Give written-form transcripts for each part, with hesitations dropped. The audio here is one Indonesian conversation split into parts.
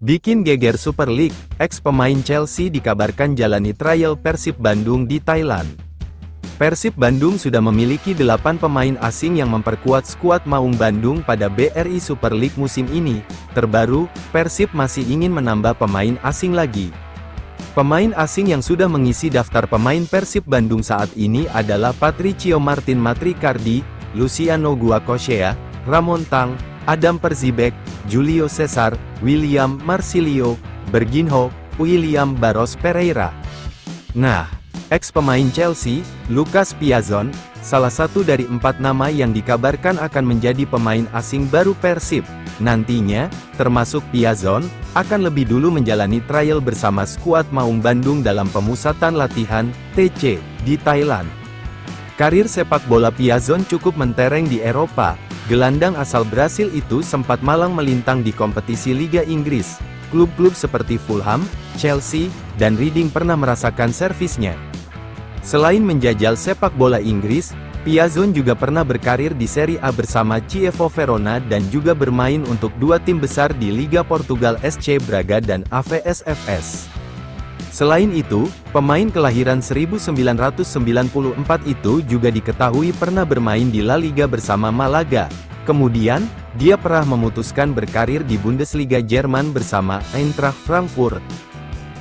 Bikin geger Super League, ex-pemain Chelsea dikabarkan jalani trial Persib Bandung di Thailand. Persib Bandung sudah memiliki 8 pemain asing yang memperkuat skuad Maung Bandung pada BRI Super League musim ini. Terbaru, Persib masih ingin menambah pemain asing lagi. Pemain asing yang sudah mengisi daftar pemain Persib Bandung saat ini adalah Patricio Martin Matricardi, Luciano Guacochea, Ramon Tang, Adam Perzibek, Julio Cesar, William Marsilio, Berginho, William Barros Pereira. Nah, ex-pemain Chelsea, Lucas Piazon, salah satu dari 4 nama yang dikabarkan akan menjadi pemain asing baru Persib. Nantinya, termasuk Piazon, akan lebih dulu menjalani trial bersama skuad Maung Bandung dalam pemusatan latihan, TC, di Thailand. Karir sepak bola Piazon cukup mentereng di Eropa. Gelandang asal Brasil itu sempat malang melintang di kompetisi Liga Inggris. Klub-klub seperti Fulham, Chelsea, dan Reading pernah merasakan servisnya. Selain menjajal sepak bola Inggris, Piazon juga pernah berkarir di Serie A bersama Chievo Verona dan juga bermain untuk 2 tim besar di Liga Portugal SC Braga dan AVS-FS. Selain itu, pemain kelahiran 1994 itu juga diketahui pernah bermain di La Liga bersama Malaga. Kemudian, dia pernah memutuskan berkarir di Bundesliga Jerman bersama Eintracht Frankfurt.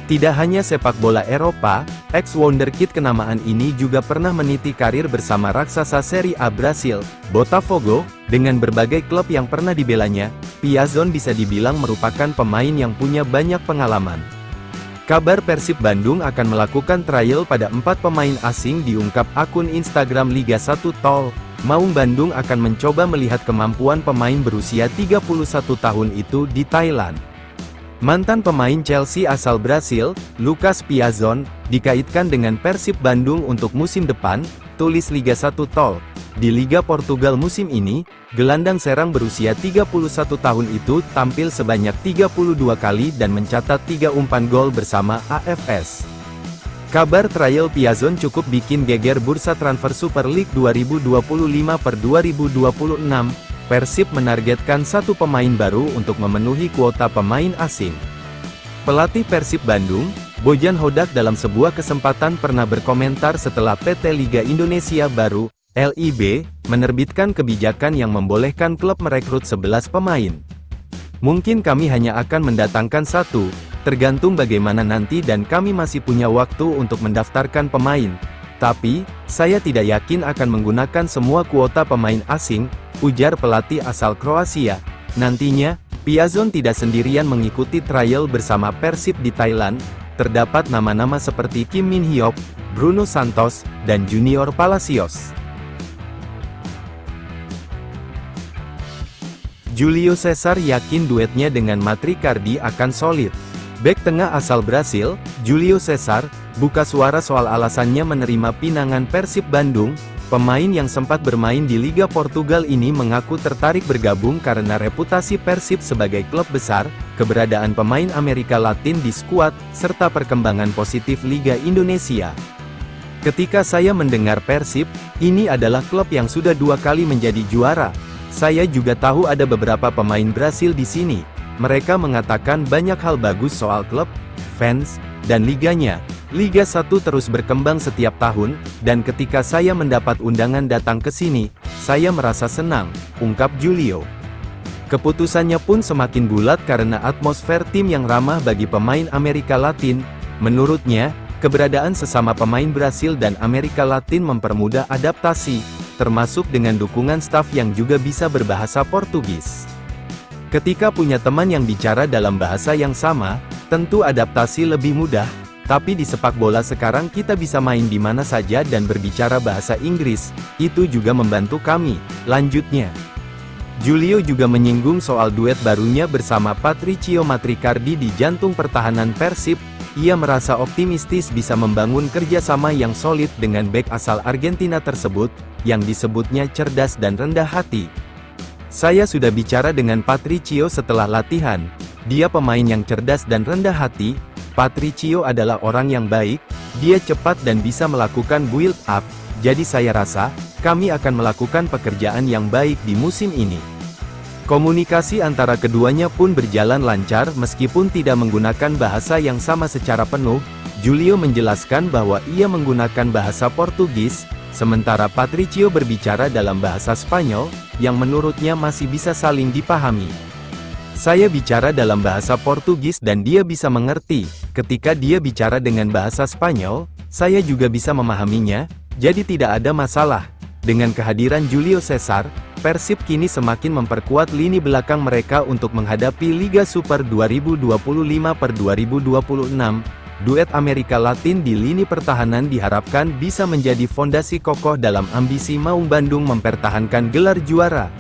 Tidak hanya sepak bola Eropa, ex-wonderkid kenamaan ini juga pernah meniti karir bersama raksasa Serie A Brasil, Botafogo. Dengan berbagai klub yang pernah dibelanya, Piazon bisa dibilang merupakan pemain yang punya banyak pengalaman. Kabar Persib Bandung akan melakukan trial pada 4 pemain asing diungkap akun Instagram Liga 1 Tol. Maung Bandung akan mencoba melihat kemampuan pemain berusia 31 tahun itu di Thailand. Mantan pemain Chelsea asal Brasil, Lucas Piazon, dikaitkan dengan Persib Bandung untuk musim depan, tulis Liga 1 Tol. Di Liga Portugal musim ini, gelandang serang berusia 31 tahun itu tampil sebanyak 32 kali dan mencatat 3 umpan gol bersama AFS. Kabar trial Piazon cukup bikin geger bursa transfer Super League 2025/2026. Persib menargetkan 1 pemain baru untuk memenuhi kuota pemain asing. Pelatih Persib Bandung, Bojan Hodak dalam sebuah kesempatan pernah berkomentar setelah PT Liga Indonesia Baru, LIB, menerbitkan kebijakan yang membolehkan klub merekrut 11 pemain. Mungkin kami hanya akan mendatangkan 1, tergantung bagaimana nanti dan kami masih punya waktu untuk mendaftarkan pemain. Tapi, saya tidak yakin akan menggunakan semua kuota pemain asing, ujar pelatih asal Kroasia. Nantinya, Piazon tidak sendirian mengikuti trial bersama Persib di Thailand. Terdapat nama-nama seperti Kim Min Hyuk, Bruno Santos, dan Junior Palacios. Julio Cesar yakin duetnya dengan Matricardi akan solid. Bek tengah asal Brasil, Julio Cesar, buka suara soal alasannya menerima pinangan Persib Bandung. Pemain yang sempat bermain di Liga Portugal ini mengaku tertarik bergabung karena reputasi Persib sebagai klub besar, keberadaan pemain Amerika Latin di skuad, serta perkembangan positif Liga Indonesia. Ketika saya mendengar Persib, ini adalah klub yang sudah 2 kali menjadi juara. Saya juga tahu ada beberapa pemain Brasil di sini. Mereka mengatakan banyak hal bagus soal klub, fans, dan liganya. Liga 1 terus berkembang setiap tahun, dan ketika saya mendapat undangan datang ke sini, saya merasa senang, ungkap Julio. Keputusannya pun semakin bulat karena atmosfer tim yang ramah bagi pemain Amerika Latin. Menurutnya, keberadaan sesama pemain Brasil dan Amerika Latin mempermudah adaptasi, termasuk dengan dukungan staf yang juga bisa berbahasa Portugis. Ketika punya teman yang bicara dalam bahasa yang sama, tentu adaptasi lebih mudah, tapi di sepak bola sekarang kita bisa main di mana saja dan berbicara bahasa Inggris, itu juga membantu kami, lanjutnya. Julio juga menyinggung soal duet barunya bersama Patricio Matricardi di jantung pertahanan Persib. Ia merasa optimistis bisa membangun kerjasama yang solid dengan bek asal Argentina tersebut, yang disebutnya cerdas dan rendah hati. Saya sudah bicara dengan Patricio setelah latihan. Dia pemain yang cerdas dan rendah hati. Patricio adalah orang yang baik, dia cepat dan bisa melakukan build up, jadi saya rasa, kami akan melakukan pekerjaan yang baik di musim ini. Komunikasi antara keduanya pun berjalan lancar meskipun tidak menggunakan bahasa yang sama secara penuh. Julio menjelaskan bahwa ia menggunakan bahasa Portugis, sementara Patricio berbicara dalam bahasa Spanyol, yang menurutnya masih bisa saling dipahami. Saya bicara dalam bahasa Portugis dan dia bisa mengerti. Ketika dia bicara dengan bahasa Spanyol, saya juga bisa memahaminya, jadi tidak ada masalah. Dengan kehadiran Julio Cesar, Persib kini semakin memperkuat lini belakang mereka untuk menghadapi Liga Super 2025/2026. Duet Amerika Latin di lini pertahanan diharapkan bisa menjadi fondasi kokoh dalam ambisi Maung Bandung mempertahankan gelar juara.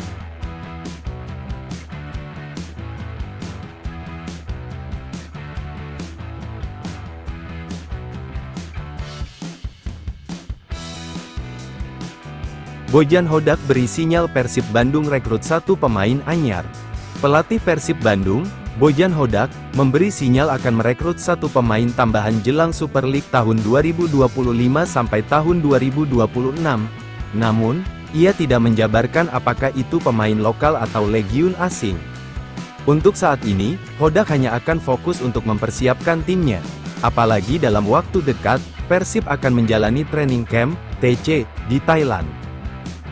Bojan Hodak beri sinyal Persib Bandung rekrut satu pemain anyar. Pelatih Persib Bandung, Bojan Hodak, memberi sinyal akan merekrut satu pemain tambahan jelang Super League tahun 2025 sampai tahun 2026. Namun, ia tidak menjabarkan apakah itu pemain lokal atau legiun asing. Untuk saat ini, Hodak hanya akan fokus untuk mempersiapkan timnya. Apalagi dalam waktu dekat, Persib akan menjalani training camp, TC, di Thailand.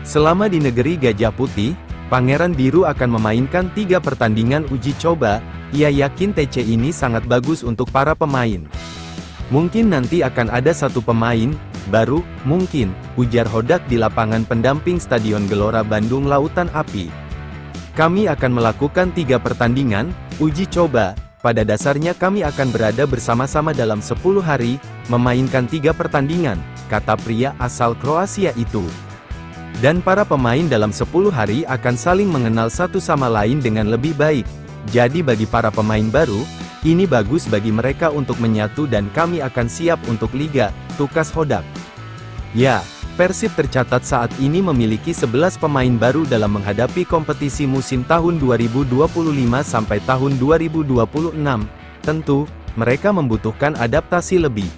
Selama di negeri Gajah Putih, Pangeran Biru akan memainkan 3 pertandingan uji coba. Ia yakin TC ini sangat bagus untuk para pemain. Mungkin nanti akan ada satu pemain baru, mungkin, ujar Hodak di lapangan pendamping Stadion Gelora Bandung Lautan Api. Kami akan melakukan 3 pertandingan uji coba. Pada dasarnya kami akan berada bersama-sama dalam 10 hari, memainkan 3 pertandingan, kata pria asal Kroasia itu. Dan para pemain dalam 10 hari akan saling mengenal satu sama lain dengan lebih baik. Jadi bagi para pemain baru, ini bagus bagi mereka untuk menyatu dan kami akan siap untuk Liga, tukas Hodak. Ya, Persib tercatat saat ini memiliki 11 pemain baru dalam menghadapi kompetisi musim tahun 2025 sampai tahun 2026. Tentu, mereka membutuhkan adaptasi lebih.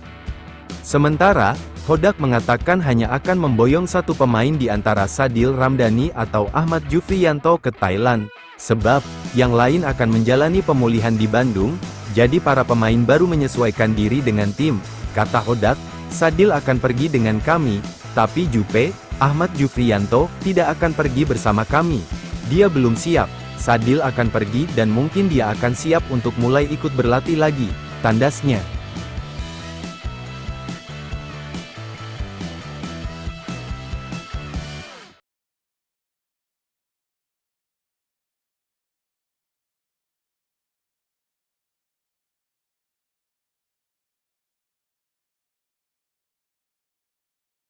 Sementara, Hodak mengatakan hanya akan memboyong satu pemain di antara Sadil Ramdhani atau Ahmad Jufriyanto ke Thailand, sebab yang lain akan menjalani pemulihan di Bandung, jadi para pemain baru menyesuaikan diri dengan tim, kata Hodak. Sadil akan pergi dengan kami, tapi Jupe, Ahmad Jufriyanto, tidak akan pergi bersama kami. Dia belum siap. Sadil akan pergi dan mungkin dia akan siap untuk mulai ikut berlatih lagi, tandasnya.